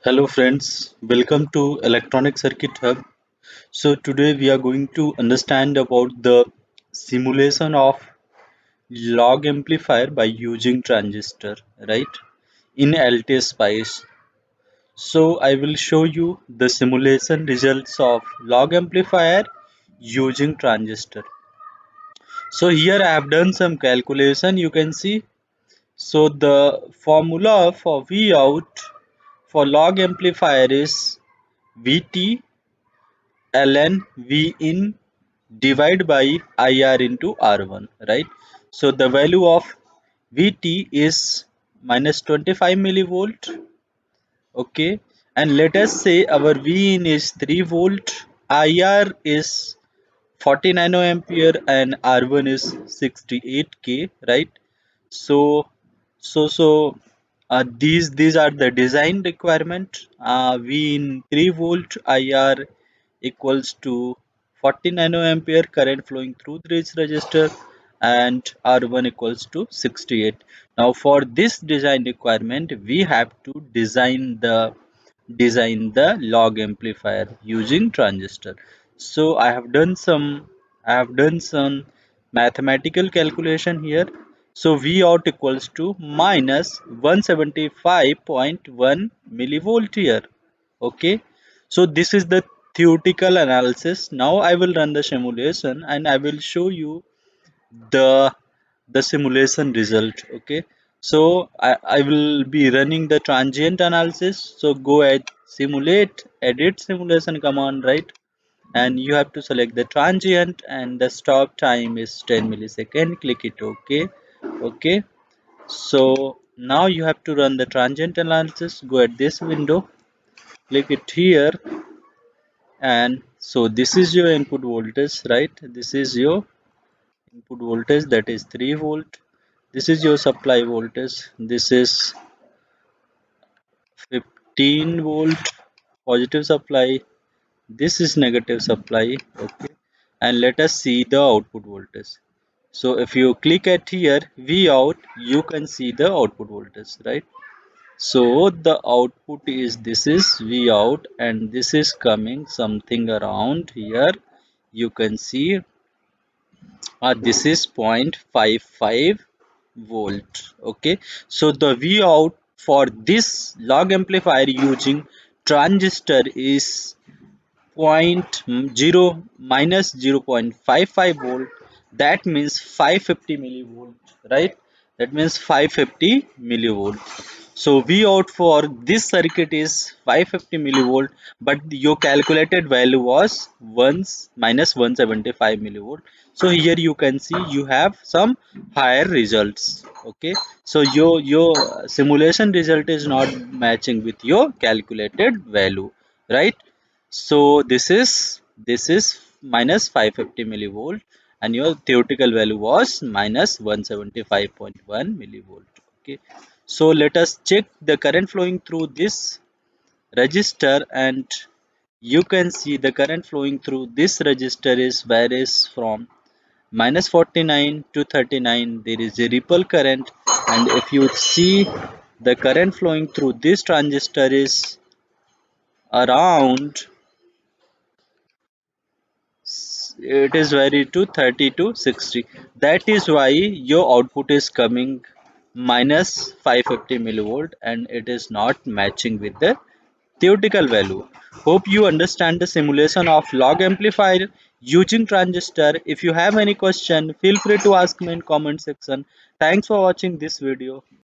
Hello friends, welcome to Electronic Circuit Hub. So today we are going to understand about the simulation of log amplifier by using transistor, right? In LTSpice. So I will show you the simulation results of log amplifier using transistor. So here I have done some calculation, you can see. So the formula for V out for log amplifier is Vt ln V in divide by IR into R1, right? So the value of Vt is minus 25 millivolt, okay? And let us say our V in is 3 volt, IR is 40 nanoampere and R1 is 68K, right? So these are the design requirement. V in 3 volt IR equals to 40 nanoampere current flowing through this resistor and R1 equals to 68. Now for this design requirement we have to design the log amplifier using transistor. So I have done some mathematical calculation here. So V out equals to minus 175.1 millivolt here. Okay. So this is the theoretical analysis. Now I will run the simulation and I will show you the simulation result. Okay, so I will be running the transient analysis. So go ahead, simulate, edit simulation command, right? And you have to select the transient and the stop time is 10 millisecond. Click it. Okay. Okay, so now you have to run the transient analysis. Go at this window, click it here, and so this is your input voltage, right? This is your input voltage, that is 3 volt. This is your supply voltage, this is 15 volt positive supply, this is negative supply. Okay, and let us see the output voltage. So if you click at here V out, you can see the output voltage, right? So the output is, this is V out and this is coming something around here. You can see this is 0.55 volt. Okay, so the V out for this log amplifier using transistor is point 0 minus 0.55 volt. That means 550 millivolt, right? That means 550 millivolt. So V out for this circuit is 550 millivolt, but your calculated value was 1 minus 175 millivolt. So here you can see you have some higher results. Okay, so your simulation result is not matching with your calculated value, right? So this is minus 550 millivolt and your theoretical value was minus 175.1 millivolt. Okay, so let us check the current flowing through this register, and you can see the current flowing through this register is varies from minus 49 to 39. There is a ripple current, and if you see the current flowing through this transistor is around, it is vary to 30 to 60. That is why your output is coming minus 550 millivolt and it is not matching with the theoretical value. Hope you understand the simulation of log amplifier using transistor. If you have any question, feel free to ask me in comment section. Thanks for watching this video.